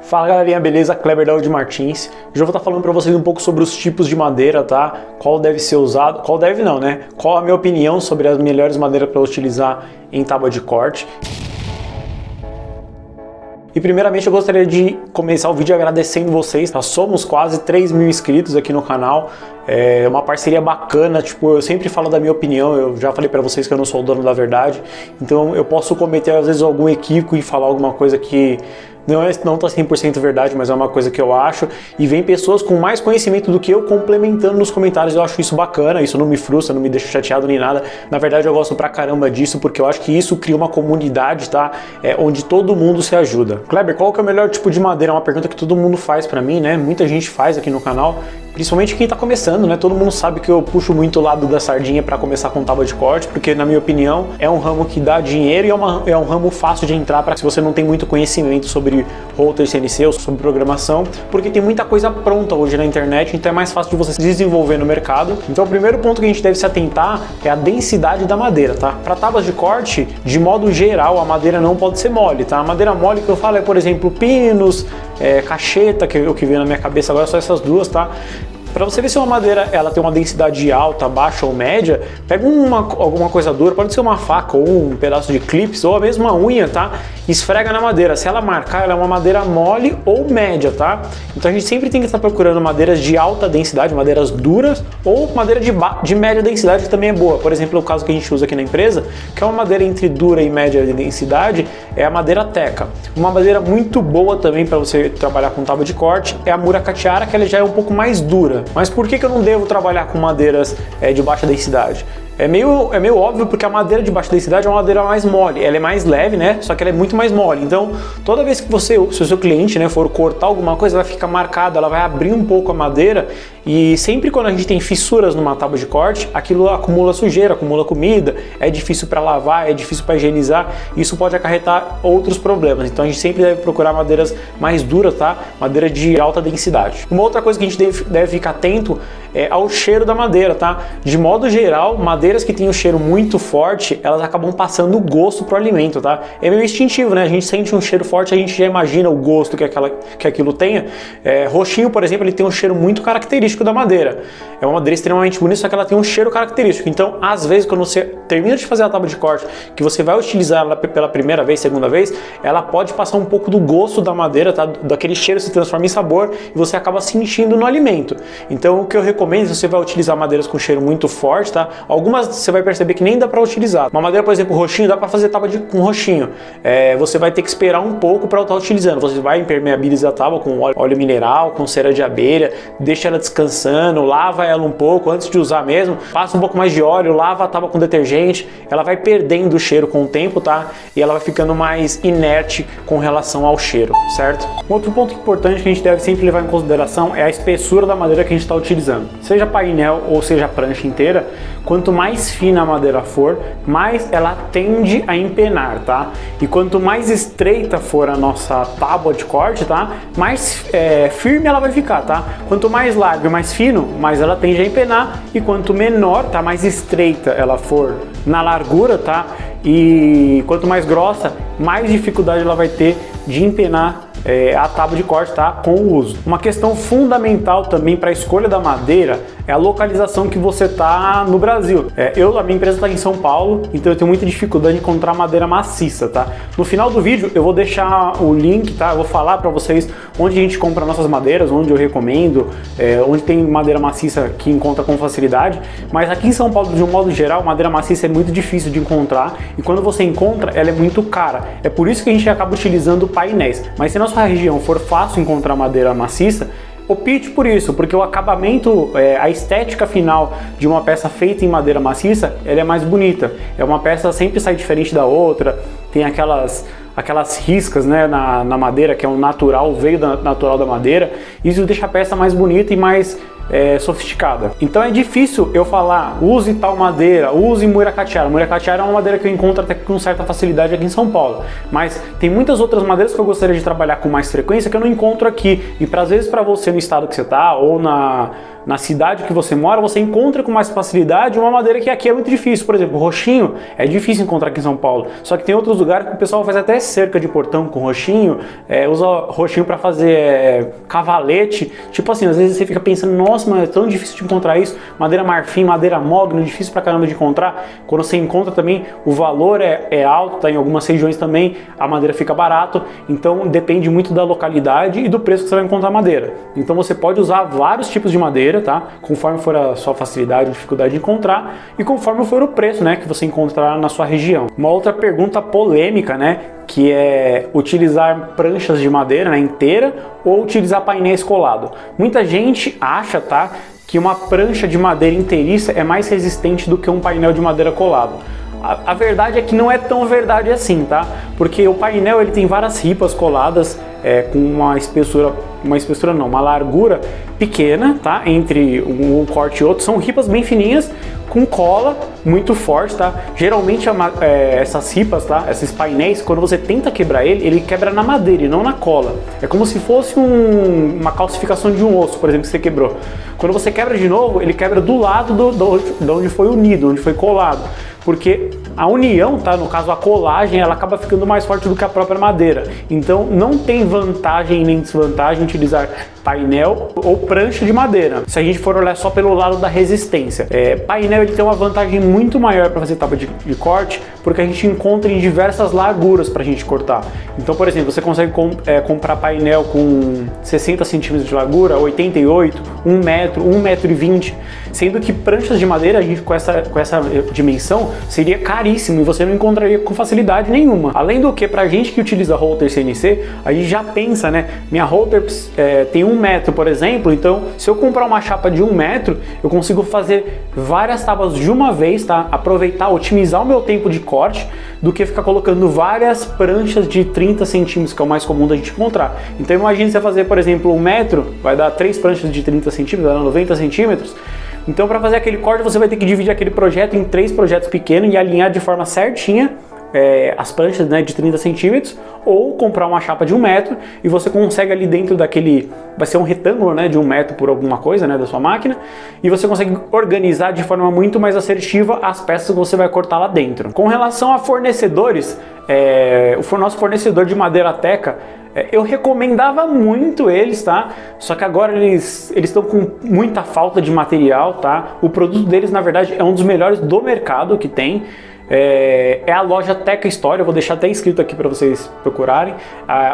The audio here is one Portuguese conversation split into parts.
Fala galerinha, beleza? Kleber da Audi Martins. Hoje eu vou estar falando para vocês um pouco sobre os tipos de madeira, tá? Qual deve ser usado, qual deve não, né? Qual a minha opinião sobre as melhores madeiras para utilizar em tábua de corte. E primeiramente eu gostaria de começar o vídeo agradecendo vocês. Nós somos quase 3.000 inscritos aqui no canal. É uma parceria bacana, tipo, eu sempre falo da minha opinião, eu já falei pra vocês que eu não sou o dono da verdade. Então eu posso cometer às vezes algum equívoco e falar alguma coisa que não tá 100% verdade, mas é uma coisa que eu acho. E vem pessoas com mais conhecimento do que eu complementando nos comentários. Eu acho isso bacana, isso não me frustra, não me deixa chateado nem nada. Na verdade eu gosto pra caramba disso, porque eu acho que isso cria uma comunidade, tá? Onde todo mundo se ajuda. Kleber, qual que é o melhor tipo de madeira? É uma pergunta que todo mundo faz pra mim, né? Muita gente faz aqui no canal. Principalmente quem tá começando, né? Todo mundo sabe que eu puxo muito o lado da sardinha para começar com tábua de corte, porque na minha opinião é um ramo que dá dinheiro e é um ramo fácil de entrar para se você não tem muito conhecimento sobre router CNC ou sobre programação, porque tem muita coisa pronta hoje na internet, então é mais fácil de você se desenvolver no mercado. Então o primeiro ponto que a gente deve se atentar é a densidade da madeira, tá? Para tábuas de corte, de modo geral, a madeira não pode ser mole, tá? A madeira mole que eu falo é, por exemplo, pinos, cacheta, que é o que vem na minha cabeça agora, só essas duas, tá? Para você ver se uma madeira ela tem uma densidade alta, baixa ou média, pega alguma coisa dura, pode ser uma faca ou um pedaço de clips ou a mesma unha, tá? Esfrega na madeira. Se ela marcar, ela é uma madeira mole ou média, tá? Então a gente sempre tem que estar procurando madeiras de alta densidade, madeiras duras ou madeira de média densidade, que também é boa. Por exemplo, o caso que a gente usa aqui na empresa, que é uma madeira entre dura e média densidade, é a madeira teca. Uma madeira muito boa também para você trabalhar com tábua de corte é a Muracatiara, que ela já é um pouco mais dura. Mas por que eu não devo trabalhar com madeiras de baixa densidade? É meio óbvio, porque a madeira de baixa densidade é uma madeira mais mole, ela é mais leve, né? Só que ela é muito mais mole. Então, toda vez que se o seu cliente, né, for cortar alguma coisa, ela vai ficar marcada, ela vai abrir um pouco a madeira. E sempre quando a gente tem fissuras numa tábua de corte, aquilo acumula sujeira, acumula comida, é difícil para lavar, é difícil para higienizar. Isso pode acarretar outros problemas. Então, a gente sempre deve procurar madeiras mais duras, tá? Madeira de alta densidade. Uma outra coisa que a gente deve ficar atento é ao cheiro da madeira, tá? De modo geral, madeiras que têm um cheiro muito forte, elas acabam passando o gosto pro alimento, tá? É meio instintivo, né? A gente sente um cheiro forte, a gente já imagina o gosto que aquilo tenha. Roxinho, por exemplo, ele tem um cheiro muito característico da madeira. É uma madeira extremamente bonita, só que ela tem um cheiro característico. Então, às vezes, quando você termina de fazer a tábua de corte, que você vai utilizar ela pela primeira vez, segunda vez, ela pode passar um pouco do gosto da madeira, tá? Daquele cheiro se transforma em sabor e você acaba sentindo no alimento. Então, o que eu recomendo, se você vai utilizar madeiras com cheiro muito forte, tá? Algumas você vai perceber que nem dá para utilizar. Uma madeira, por exemplo, roxinho, dá para fazer tábua com roxinho. Você vai ter que esperar um pouco para estar utilizando. Você vai impermeabilizar a tábua com óleo mineral, com cera de abelha, deixa ela descansando, lava ela um pouco antes de usar mesmo, passa um pouco mais de óleo, lava a tábua com detergente, ela vai perdendo o cheiro com o tempo, tá? E ela vai ficando mais inerte com relação ao cheiro, certo? Um outro ponto importante que a gente deve sempre levar em consideração é a espessura da madeira que a gente está utilizando. Seja painel ou seja prancha inteira, quanto mais fina a madeira for, mais ela tende a empenar, tá? E quanto mais estreita for a nossa tábua de corte, tá? Mais firme ela vai ficar, tá? Quanto mais largo e mais fino, mais ela tende a empenar, e quanto menor, tá? Mais estreita ela for na largura, tá? E quanto mais grossa, mais dificuldade ela vai ter de empenar a tábua de corte, tá? Com o uso. Uma questão fundamental também para a escolha da madeira é a localização que você tá no Brasil. A minha empresa está em São Paulo, então eu tenho muita dificuldade de encontrar madeira maciça, tá? No final do vídeo eu vou deixar o link, tá? Eu vou falar para vocês onde a gente compra nossas madeiras, onde eu recomendo, onde tem madeira maciça que encontra com facilidade. Mas aqui em São Paulo, de um modo geral, madeira maciça é muito difícil de encontrar, e quando você encontra, ela é muito cara. É por isso que a gente acaba utilizando painéis. Mas se na sua região for fácil encontrar madeira maciça, opte por isso, porque o acabamento, a estética final de uma peça feita em madeira maciça, ela é mais bonita. É uma peça sempre sai diferente da outra, tem aquelas riscas, né, na madeira, que é um natural, veio natural da madeira. Isso deixa a peça mais bonita e mais sofisticada. Então é difícil eu falar, use tal madeira, use Muiracatiara. Muiracatiara é uma madeira que eu encontro até com certa facilidade aqui em São Paulo, mas tem muitas outras madeiras que eu gostaria de trabalhar com mais frequência que eu não encontro aqui, e às vezes para você no estado que você está, ou na cidade que você mora, você encontra com mais facilidade uma madeira que aqui é muito difícil. Por exemplo, roxinho é difícil encontrar aqui em São Paulo, só que tem outros lugares que o pessoal faz até cerca de portão com roxinho, usa roxinho para fazer cavalete, tipo assim, às vezes você fica pensando, nossa, mas é tão difícil de encontrar isso, madeira marfim, madeira mogno, difícil pra caramba de encontrar. Quando você encontra também, o valor é alto, tá? Em algumas regiões também a madeira fica barato, então depende muito da localidade e do preço que você vai encontrar a madeira. Então você pode usar vários tipos de madeira, tá? Conforme for a sua facilidade ou dificuldade de encontrar e conforme for o preço, né, que você encontrar na sua região. Uma outra pergunta polêmica, né, que é utilizar pranchas de madeira, né, inteira, ou utilizar painéis colados. Muita gente acha, tá, que uma prancha de madeira inteiriça é mais resistente do que um painel de madeira colado. A verdade é que não é tão verdade assim, tá? Porque o painel ele tem várias ripas coladas com uma largura pequena, tá? Entre um corte e outro, são ripas bem fininhas com cola muito forte, tá? Geralmente essas ripas, tá? Esses painéis, quando você tenta quebrar ele quebra na madeira e não na cola. É como se fosse uma calcificação de um osso, por exemplo, que você quebrou. Quando você quebra de novo, ele quebra do lado de onde foi unido, onde foi colado. Porque a união, tá? No caso a colagem, ela acaba ficando mais forte do que a própria madeira. Então não tem vantagem nem desvantagem utilizar painel ou prancha de madeira, se a gente for olhar só pelo lado da resistência. Painel ele tem uma vantagem muito maior para fazer tábua de corte, porque a gente encontra em diversas larguras para a gente cortar. Então, por exemplo, você consegue comprar painel com 60 centímetros de largura, 88, 1 metro, 1,20 metro, sendo que pranchas de madeira, a gente com essa dimensão, seria caríssimo e você não encontraria com facilidade nenhuma. Além do que, pra gente que utiliza holter CNC, a gente já pensa, né? Minha holter tem 1 metro, por exemplo, então se eu comprar uma chapa de 1 metro, eu consigo fazer várias tábuas de uma vez, tá? Aproveitar, otimizar o meu tempo de corte, do que ficar colocando várias pranchas de 30 centímetros, que é o mais comum da gente encontrar. Então imagine você fazer, por exemplo, 1 metro, vai dar 3 pranchas de 30 centímetros, vai dar 90 centímetros. Então, para fazer aquele corte, você vai ter que dividir aquele projeto em 3 projetos pequenos e alinhar de forma certinha as pranchas, né, de 30 centímetros, ou comprar uma chapa de 1 metro e você consegue ali dentro daquele, vai ser um retângulo, né, de 1 metro por alguma coisa, né, da sua máquina, e você consegue organizar de forma muito mais assertiva as peças que você vai cortar lá dentro. Com relação a fornecedores, o nosso fornecedor de madeira teca, eu recomendava muito eles, tá? Só que agora eles estão com muita falta de material, tá? O produto deles, na verdade, é um dos melhores do mercado que tem. É a loja Teca Store, eu vou deixar até escrito aqui para vocês procurarem.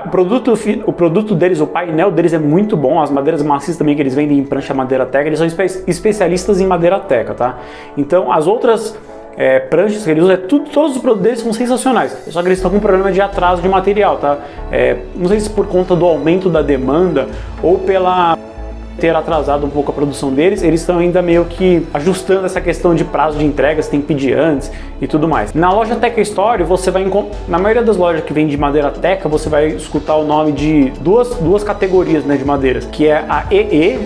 O produto deles, o painel deles é muito bom, as madeiras macias também que eles vendem em prancha madeira teca, eles são especialistas em madeira teca, tá? Então as outras pranchas que eles usam, todos os produtos deles são sensacionais, só que eles estão com um problema de atraso de material, tá? Não sei se por conta do aumento da demanda ou pela ter atrasado um pouco a produção deles, eles estão ainda meio que ajustando essa questão de prazo de entregas, tem que pedir antes e tudo mais. Na loja Teca Store, você vai encontrar, na maioria das lojas que vende madeira teca, você vai escutar o nome de duas categorias, né, de madeiras, que é a EE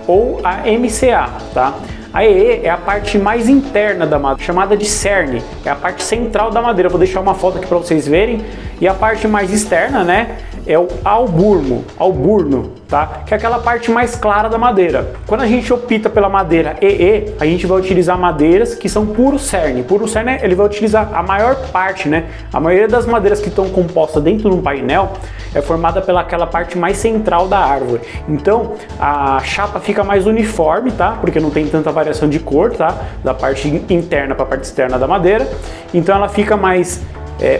ou a MCA, tá? A EE é a parte mais interna da madeira, chamada de cerne, é a parte central da madeira. Eu vou deixar uma foto aqui para vocês verem. E a parte mais externa, né, é o alburno, tá? Que é aquela parte mais clara da madeira. Quando a gente opta pela madeira EE, a gente vai utilizar madeiras que são puro cerne. Puro cerne, ele vai utilizar a maior parte, né? A maioria das madeiras que estão compostas dentro de um painel é formada pelaquela parte mais central da árvore. Então, a chapa fica mais uniforme, tá? Porque não tem tanta variação de cor, tá? Da parte interna para a parte externa da madeira. Então, ela fica mais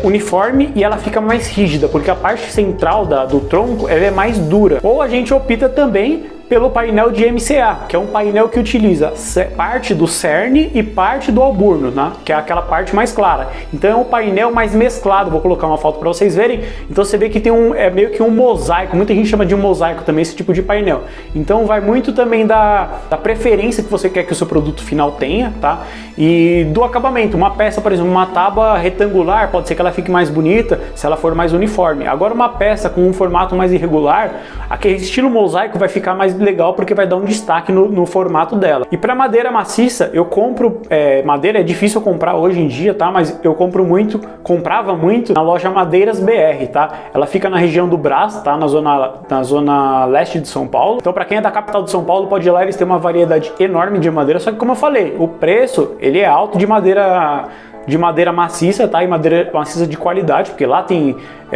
uniforme e ela fica mais rígida, porque a parte central do tronco ela é mais dura. Ou a gente opta também pelo painel de MCA, que é um painel que utiliza parte do cerne e parte do alburno, né? Que é aquela parte mais clara. Então é um painel mais mesclado, vou colocar uma foto para vocês verem. Então você vê que tem meio que um mosaico, muita gente chama de mosaico também esse tipo de painel. Então vai muito também da preferência que você quer que o seu produto final tenha, tá? E do acabamento, uma peça, por exemplo, uma tábua retangular, pode ser que ela fique mais bonita se ela for mais uniforme. Agora uma peça com um formato mais irregular, aquele estilo mosaico vai ficar mais legal porque vai dar um destaque no formato dela. E para madeira maciça, eu compro, madeira é difícil comprar hoje em dia, tá? Mas eu comprava muito na loja Madeiras BR, tá? Ela fica na região do Brás, tá? Na zona leste de São Paulo. Então para quem é da capital de São Paulo, pode ir lá, eles têm uma variedade enorme de madeira, só que como eu falei, o preço, ele é alto de madeira maciça, tá? E madeira maciça de qualidade, porque lá tem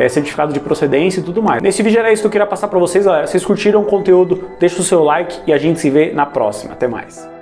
certificado de procedência e tudo mais. Nesse vídeo era isso que eu queria passar para vocês, galera. Vocês curtiram o conteúdo? Deixa o seu like e a gente se vê na próxima. Até mais.